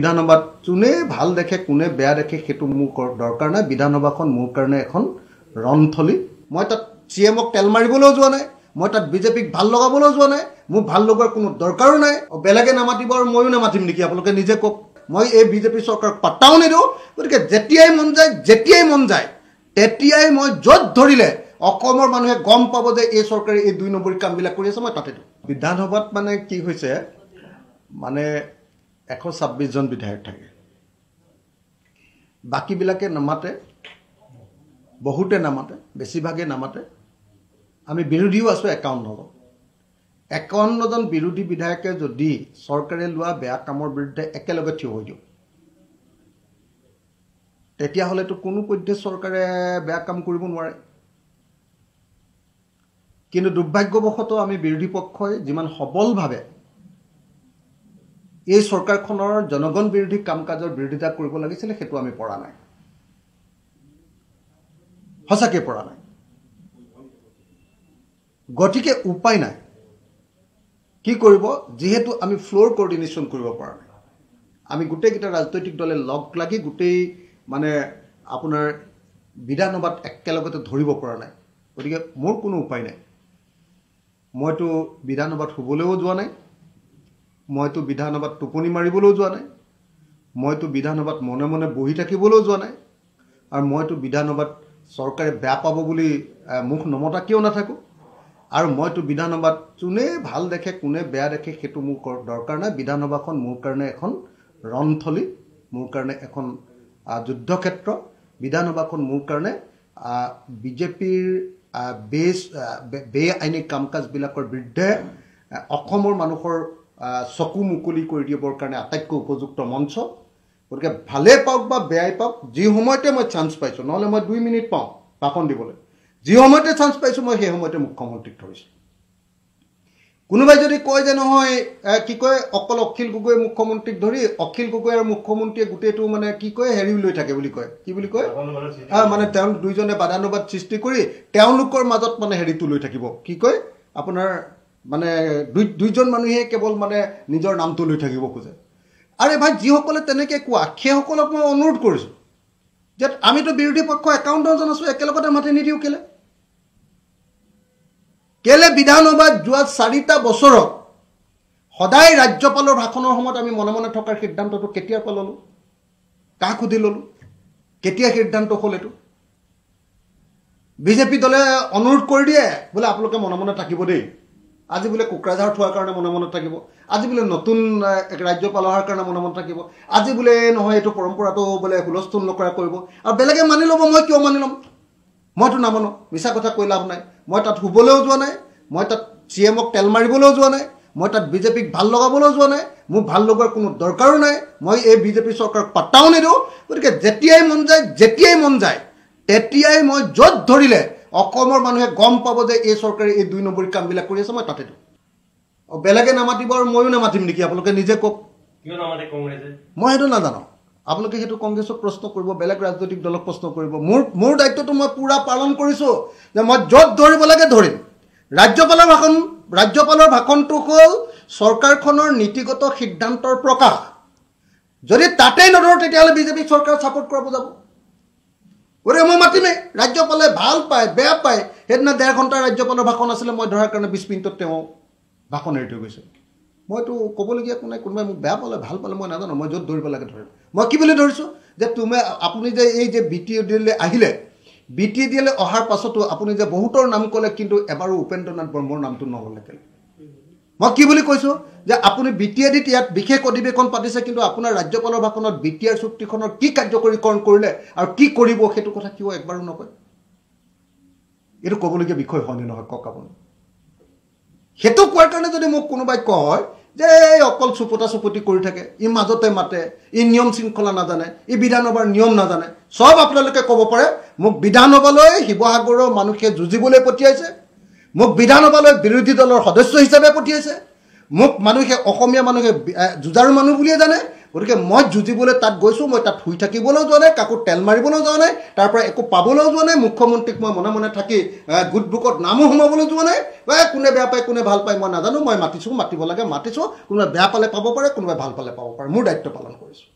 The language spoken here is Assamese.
বিধানসভাত যোনে ভাল দেখে কোনে বেয়া দেখে সেইটো মোৰ দৰকাৰ নাই। বিধানসভাখন মোৰ কাৰণে এখন ৰণথলী। মই তাত চিএমক তেল মাৰিবলৈও যোৱা নাই, মই তাত বিজেপিক ভাল লগাবলৈও যোৱা নাই, মোক ভাল লগোৱাৰ কোনো দৰকাৰো নাই। বেলেগে নামাতিব আৰু ময়ো নামাতিম নেকি? আপোনালোকে নিজে কওক। মই এই বিজেপি চৰকাৰক পাত্তাও নিদিওঁ। গতিকে যেতিয়াই মন যায় তেতিয়াই মই য'ত ধৰিলে অসমৰ মানুহে গম পাব যে এই চৰকাৰে এই 2 নম্বৰী কামবিলাক কৰি আছে, মই তাতে দিওঁ। বিধানসভাত মানে কি হৈছে, মানে 126 জন বিধায়ক থাকে, বাকীবিলাকে নামাতে, বহুতে নামাতে, বেছিভাগে নামাতে। আমি বিৰোধীও আছোঁ 51 জন। 51 জন বিৰোধী বিধায়কে যদি চৰকাৰে লোৱা বেয়া কামৰ বিৰুদ্ধে একেলগে থিয় হৈ দিওঁ, তেতিয়াহ'লেতো কোনো পধ্যে চৰকাৰে বেয়া কাম কৰিব নোৱাৰে। কিন্তু দুৰ্ভাগ্যবশতঃ আমি বিৰোধী পক্ষই যিমান সবলভাৱে এই চৰকাৰখনৰ জনগণ বিৰোধী কাম কাজৰ বিৰোধিতা কৰিব লাগিছিলে, সেইটো আমি পৰা নাই, সঁচাকৈ পৰা নাই। গতিকে উপায় নাই, কি কৰিব, যিহেতু আমি ফ্ল'ৰ কোঅৰ্ডিনেশ্যন কৰিব পৰা নাই। আমি গোটেইকেইটা ৰাজনৈতিক দলে লগ লাগি গোটেই মানে আপোনাৰ বিধানসভাত একেলগতে ধৰিব পৰা নাই। গতিকে মোৰ কোনো উপায় নাই। মইতো বিধানসভাত শুবলৈও যোৱা নাই, মইতো বিধানসভাত টোপনি মাৰিবলৈও যোৱা নাই, মইতো বিধানসভাত মনে মনে বহি থাকিবলৈও যোৱা নাই, আৰু মইতো বিধানসভাত চৰকাৰে বেয়া পাব বুলি মুখ নমতা কিয় নাথাকোঁ। আৰু মইতো বিধানসভাত যোনে ভাল দেখে কোনে বেয়া দেখে সেইটো মোৰ দৰকাৰ নাই। বিধানসভাখন মোৰ কাৰণে এখন ৰণথলী, মোৰ কাৰণে এখন যুদ্ধক্ষেত্ৰ। বিধানসভাখন মোৰ কাৰণে বিজেপিৰ বেআইনী কাম কাজবিলাকৰ বিৰুদ্ধে অসমৰ মানুহৰ চকু মুকলি কৰি দিবৰ কাৰণে আটাইতকৈ উপযুক্ত মঞ্চ। গতিকে ভালে পাওক বা বেয়াই পাওক, যি সময়তে মই চান্স পাইছোঁ, নহ'লে মই 2 মিনিট পাওঁ ভাষণ দিবলৈ, যি সময়তে চান্স পাইছোঁ মই সেই সময়তে মুখ্যমন্ত্ৰীক ধৰিছোঁ। কোনোবাই যদি কয় যে নহয় কি কয় অকল অখিল গগৈ মুখ্যমন্ত্ৰীক ধৰি, অখিল গগৈ আৰু মুখ্যমন্ত্ৰীয়ে গোটেইটো মানে কি কয় হেৰি লৈ থাকে বুলি কয়, কি বুলি কয়, মানে তেওঁলোক দুইজনে বাদানুবাদ সৃষ্টি কৰি তেওঁলোকৰ মাজত মানে হেৰিটো লৈ থাকিব, কি কয় আপোনাৰ মানে দুইজন মানুহে কেৱল মানে নিজৰ নামটো লৈ থাকিব খোজে। আৰে ভাই, যিসকলে তেনেকৈ কোৱা সেইসকলক মই অনুৰোধ কৰিছোঁ যে আমিতো বিৰোধী পক্ষ 51 জন আছোঁ, একেলগতে মাতি নিদিওঁ। কেলে বিধানসভাত যোৱা 4টা বছৰত সদায় ৰাজ্যপালৰ ভাষণৰ সময়ত আমি মনে মনে থকাৰ সিদ্ধান্তটো কেতিয়াৰ পৰা ল'লোঁ, কাক সুধি ল'লোঁ, কেতিয়া সিদ্ধান্ত হ'ল এইটো? বিজেপি দলে অনুৰোধ কৰি দিয়ে বোলে আপোনালোকে মনে মনে থাকিব দেই, আজি বোলে কোকৰাঝাৰ থোৱাৰ কাৰণে মনে মনে থাকিব, আজি বোলে নতুন ৰাজ্যপাল অহাৰ কাৰণে মনে মনে থাকিব, আজি বোলে নহয় এইটো পৰম্পৰাটো বোলে হুলস্থুল নকৰা কৰিব, আৰু বেলেগে মানি ল'ব। মই কিয় মানি ল'ম? মইতো নামানো, মিছা কথা কৈ লাভ নাই। মই তাত শুবলৈও যোৱা নাই, মই তাত চিএমক তেল মাৰিবলৈও যোৱা নাই, মই তাত বিজেপিক ভাল লগাবলৈও যোৱা নাই, মোক ভাল লগোৱাৰ কোনো দৰকাৰো নাই। মই এই বিজেপি চৰকাৰক পাত্তাও নিদিওঁ। গতিকে যেতিয়াই মন যায় তেতিয়াই মই য'ত ধৰিলে অসমৰ মানুহে গম পাব যে এই চৰকাৰে এই 2 নম্বৰী কামবিলাক কৰি আছে, মই তাতে দিওঁ। বেলেগে নামাতিব আৰু ময়ো নামাতিম নেকি? আপোনালোকে নিজে কওক। মই সেইটো নাজানো, আপোনালোকে সেইটো কংগ্ৰেছক প্ৰশ্ন কৰিব, বেলেগ ৰাজনৈতিক দলক প্ৰশ্ন কৰিব। মোৰ দায়িত্বটো মই পূৰা পালন কৰিছোঁ যে মই য'ত ধৰিব লাগে ধৰিম। ৰাজ্যপালৰ ভাষণটো হ'ল চৰকাৰখনৰ নীতিগত সিদ্ধান্তৰ প্ৰকাশ। যদি তাতেই নধৰোঁ তেতিয়াহ'লে বিজেপি চৰকাৰক ছাপোৰ্ট কৰা বুজাব। গতিকে মই মাতিমেই। ৰাজ্যপালে ভাল পায় বেয়া পায়, সেইদিনা 1.5 ঘণ্টা ৰাজ্যপালৰ ভাষণ আছিলে, মই ধৰাৰ কাৰণে 20 মিনিটত তেওঁ ভাষণ এৰি থৈ গৈছে। মইতো ক'বলগীয়া একো নাই। কোনোবাই মোক বেয়া পালে ভাল পালে মই নাজানো, মই য'ত ধৰিব লাগে ধৰিম। মই কি বুলি ধৰিছোঁ যে আপুনি যে এই যে BTADলৈ আহিলে, BTADলৈ অহাৰ পাছতো আপুনি যে বহুতৰ নাম ক'লে, কিন্তু এবাৰো উপেন্দ্ৰনাথ বৰ্মাৰ নামটো নল'লে কেলে? মই কি বুলি কৈছোঁ যে আপুনি BTADত ইয়াত বিশেষ অধিৱেশন পাতিছে, কিন্তু আপোনাৰ ৰাজ্যপালৰ ভাষণত BTR চুক্তিখনৰ কি কাৰ্যকৰীকৰণ কৰিলে আৰু কি কৰিব সেইটো কথা কিয় একবাৰো নকয়? এইটো ক'বলগীয়া বিষয় হয়নে নহয় কওক আপুনি? সেইটো কোৱাৰ কাৰণে যদি মোক কোনোবাই কয় যে অকল চুপতি কৰি থাকে, ই মাজতে মাতে, ই নিয়ম শৃংখলা নাজানে, ই বিধানসভাৰ নিয়ম নাজানে, চব আপোনালোকে ক'ব পাৰে। মোক বিধানসভালৈ শিৱসাগৰৰ মানুহে যুঁজিবলৈ পঠিয়াইছে, মোক বিধানসভালৈ বিৰোধী দলৰ সদস্য হিচাপে পঠিয়াইছে, মোক অসমীয়া মানুহে যুঁজাৰু মানুহ বুলিয়ে জানে। গতিকে মই যুঁজিবলৈ তাত গৈছোঁ, মই তাত শুই থাকিবলৈও যোৱা নাই, কাকো তেল মাৰিবলৈও যোৱা নাই, তাৰ পৰা একো পাবলৈও যোৱা নাই। মুখ্যমন্ত্ৰীক মই মনে মনে থাকি গুড বুকত নামো সোমাবলৈ যোৱা নাই। কোনে বেয়া পায় কোনে ভাল পায় মই নাজানো, মই মাতিছোঁ, মাতিব লাগে মাতিছোঁ। কোনোবাই বেয়া পালে পাব পাৰে, কোনোবাই ভাল পালে পাব পাৰে। মোৰ দায়িত্ব পালন কৰিছোঁ।